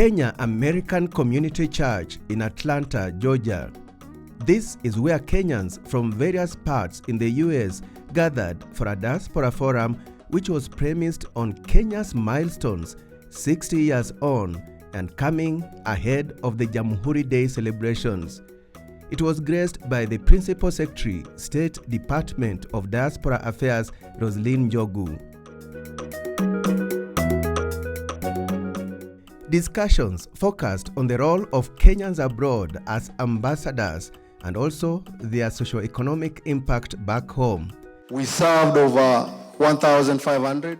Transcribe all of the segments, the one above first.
Kenya American Community Church in Atlanta, Georgia. This is where Kenyans from various parts in the US gathered for a diaspora forum which was premised on Kenya's milestones 60 years on and coming ahead of the Jamhuri Day celebrations. It was graced by the Principal Secretary, State Department of Diaspora Affairs, Roslyn Njogu. Discussions focused on the role of Kenyans abroad as ambassadors and also their socio-economic impact back home. We served over 1,500.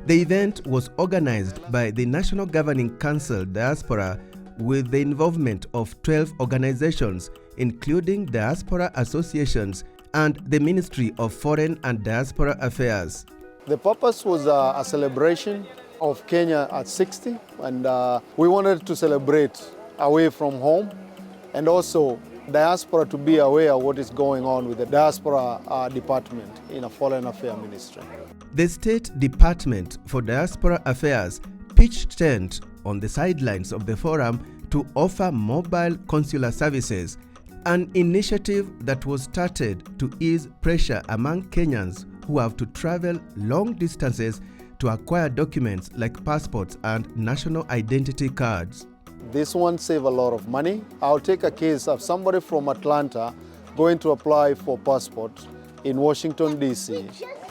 The event was organized by the National Governing Council Diaspora with the involvement of 12 organizations, including diaspora associations and the Ministry of Foreign and Diaspora Affairs. The purpose was a celebration of Kenya at 60, and we wanted to celebrate away from home and also diaspora to be aware of what is going on with the diaspora department in a foreign affairs ministry. The State Department for Diaspora Affairs pitched tent on the sidelines of the forum to offer mobile consular services, an initiative that was started to ease pressure among Kenyans who have to travel long distances to acquire documents like passports and national identity cards. This one saves a lot of money. I'll take a case of somebody from Atlanta going to apply for passport in Washington, D.C.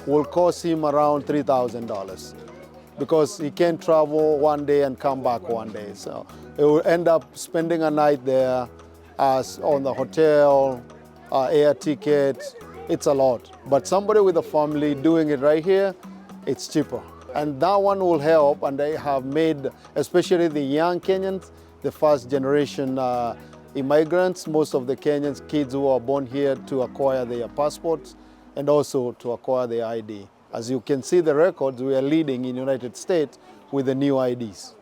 will cost him around $3,000 because he can't travel one day and come back one day. So he will end up spending a night there on the hotel, air ticket. It's a lot. But somebody with a family doing it right here, it's cheaper. And that one will help, and they have made, especially the young Kenyans, the first generation immigrants, most of the Kenyans, kids who are born here to acquire their passports and also to acquire their ID. As you can see the records, we are leading in the United States with the new IDs.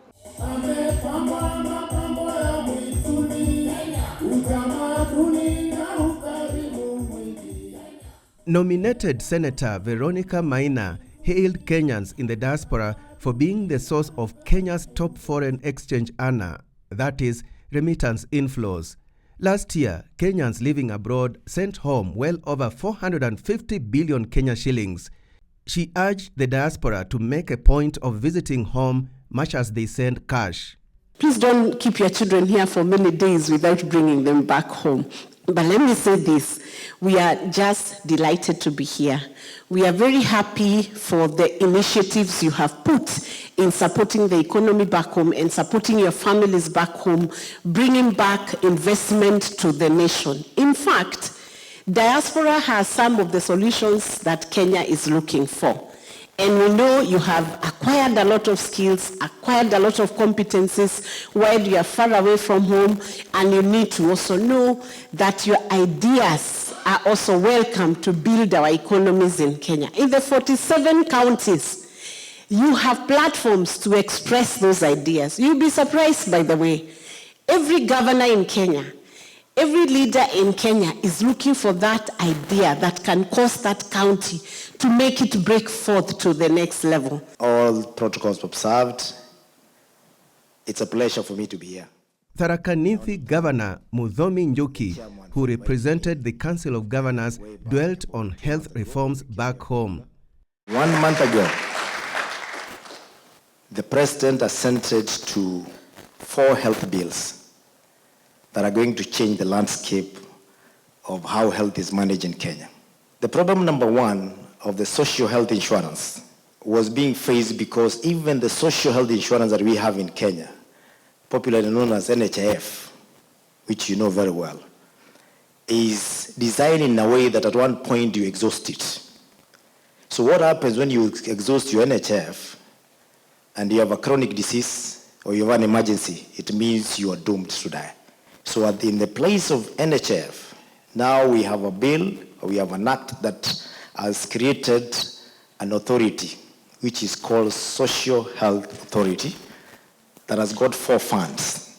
Nominated Senator Veronica Maina hailed Kenyans in the diaspora for being the source of Kenya's top foreign exchange earner, that is, remittance inflows. Last year, Kenyans living abroad sent home well over 450 billion Kenya shillings. She urged the diaspora to make a point of visiting home much as they send cash. Please don't keep your children here for many days without bringing them back home. But let me say this, we are just delighted to be here. We are very happy for the initiatives you have put in supporting the economy back home and supporting your families back home, bringing back investment to the nation. In fact, diaspora has some of the solutions that Kenya is looking for. And we know you have acquired a lot of skills, acquired a lot of competencies while you are far away from home, and you need to also know that your ideas are also welcome to build our economies in Kenya. In the 47 counties, you have platforms to express those ideas. You'll be surprised, by the way. Every governor in Kenya, every leader in Kenya is looking for that idea that can cause that county to make it break forth to the next level. All protocols observed. It's a pleasure for me to be here. Tharaka Nithi Governor Muthomi Njuki, who represented the Council of Governors, dwelt on health reforms back home. 1 month ago, the President assented to 4 health bills that are going to change the landscape of how health is managed in Kenya. The problem number 1 of the social health insurance was being faced because even the social health insurance that we have in Kenya, popularly known as NHIF, which you know very well, is designed in a way that at one point you exhaust it. So what happens when you exhaust your NHIF and you have a chronic disease or you have an emergency? It means you are doomed to die. So in the place of NHIF, now we have a bill, or we have an act that has created an authority, which is called Social Health Authority, that has got 4 funds.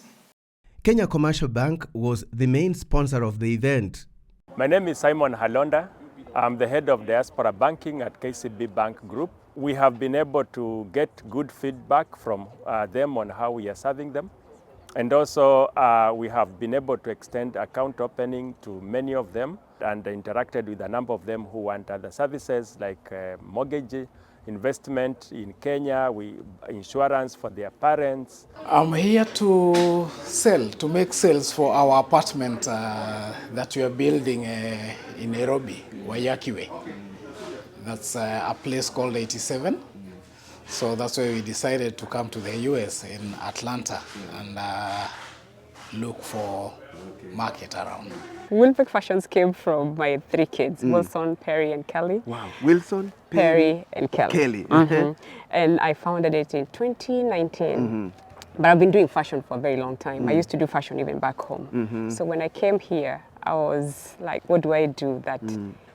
Kenya Commercial Bank was the main sponsor of the event. My name is Simon Halonda. I'm the head of Diaspora Banking at KCB Bank Group. We have been able to get good feedback from them on how we are serving them. And also, we have been able to extend account opening to many of them and interacted with a number of them who want other services like mortgage, investment in Kenya, insurance for their parents. I'm here to make sales for our apartment that we are building in Nairobi, Wayakiwe. That's a place called 87. So that's why we decided to come to the US in Atlanta and look for market around. Wilbeck Fashions came from my 3 kids, Wilson, Perry, and Kelly. Wow. Wilson, Perry, and Kelly. Kelly. And I founded it in 2019. But I've been doing fashion for a very long time. I used to do fashion even back home. So when I came here, I was like, what do I do that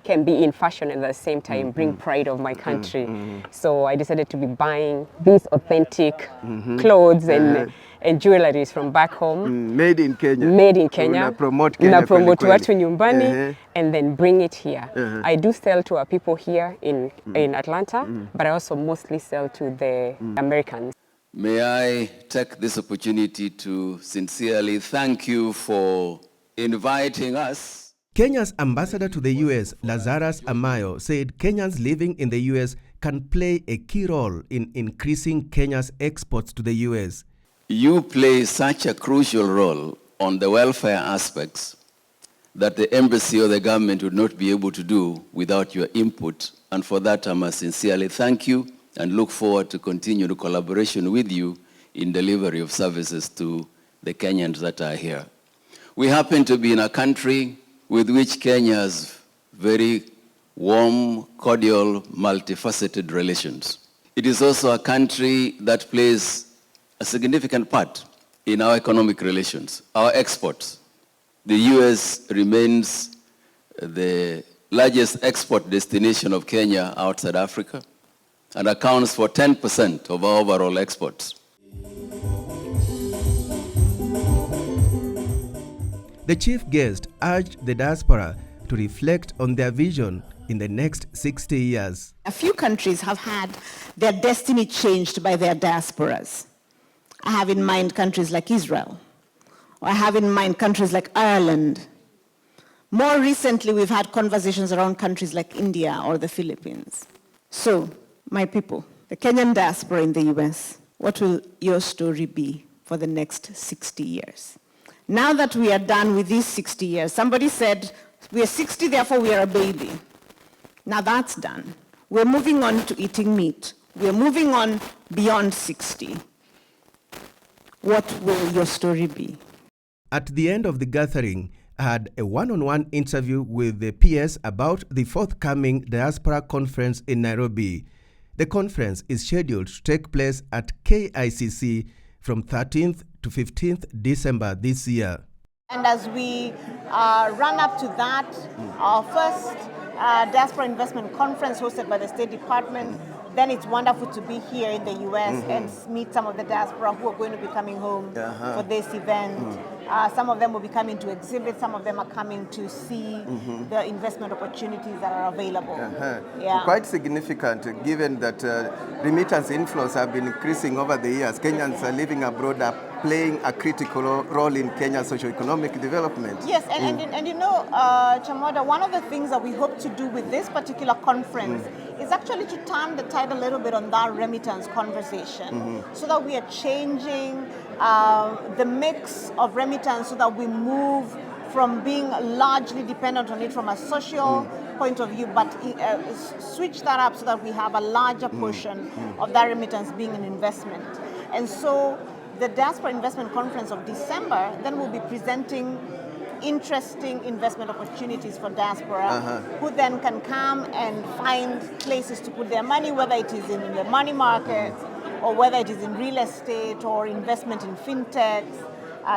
can be in fashion and at the same time bring pride of my country? So I decided to be buying these authentic clothes and jewelries from back home. Made in Kenya. Made in Kenya. Una-promote Kenya kweli kweli. Watu nyumbani and then bring it here. I do sell to our people here in Atlanta, but I also mostly sell to the Americans. May I take this opportunity to sincerely thank you for inviting us. Kenya's ambassador to the US, Lazarus Amayo, said Kenyans living in the US can play a key role in increasing Kenya's exports to the US. You play such a crucial role on the welfare aspects that the embassy or the government would not be able to do without your input. And for that, I must sincerely thank you and look forward to continued collaboration with you in delivery of services to the Kenyans that are here. We happen to be in a country with which Kenya has very warm, cordial, multifaceted relations. It is also a country that plays a significant part in our economic relations, our exports. The US remains the largest export destination of Kenya outside Africa and accounts for 10% of our overall exports. The chief guest urged the diaspora to reflect on their vision in the next 60 years. A few countries have had their destiny changed by their diasporas. I have in mind countries like Israel, or I have in mind countries like Ireland. More recently, we've had conversations around countries like India or the Philippines. So, my people, the Kenyan diaspora in the US, what will your story be for the next 60 years? Now that we are done with these 60 years, somebody said, we are 60, therefore we are a baby. Now that's done. We're moving on to eating meat. We're moving on beyond 60. What will your story be? At the end of the gathering, I had a one-on-one interview with the PS about the forthcoming Diaspora Conference in Nairobi. The conference is scheduled to take place at KICC from 13th to 15th December this year. And as we run up to that, our first Diaspora Investment Conference hosted by the State Department, then it's wonderful to be here in the US and meet some of the diaspora who are going to be coming home for this event. Some of them will be coming to exhibit, some of them are coming to see the investment opportunities that are available. Yeah. Quite significant given that remittance inflows have been increasing over the years. Kenyans are living abroad are playing a critical role in Kenya's socio-economic development. Yes, and you know, Chamoda, one of the things that we hope to do with this particular conference is actually to turn the tide a little bit on that remittance conversation so that we are changing the mix of remittance so that we move from being largely dependent on it from a social point of view, but switch that up so that we have a larger portion of that remittance being an investment. And so the Diaspora Investment Conference of December then will be presenting interesting investment opportunities for diaspora who then can come and find places to put their money, whether it is in the money market or whether it is in real estate or investment in fintech.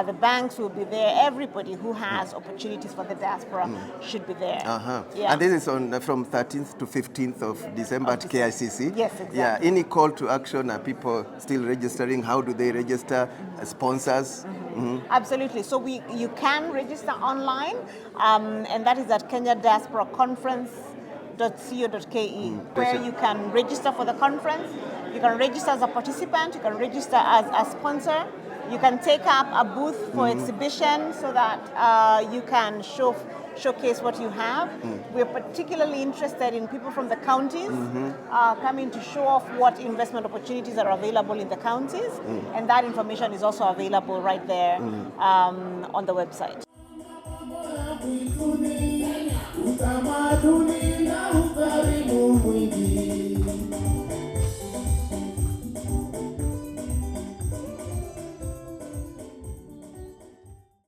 The banks will be there. Everybody who has opportunities for the diaspora should be there. Yeah. And this is on from 13th to 15th of December at KICC? Yes, exactly. Yeah. Any call to action? Are people still registering? How do they register? Sponsors? Absolutely. So you can register online, and that is at kenyadiasporaconference.co.ke, where you can register for the conference. You can register as a participant. You can register as a sponsor. You can take up a booth for exhibition so that you can showcase what you have. We're particularly interested in people from the counties coming to show off what investment opportunities are available in the counties, and that information is also available right there on the website.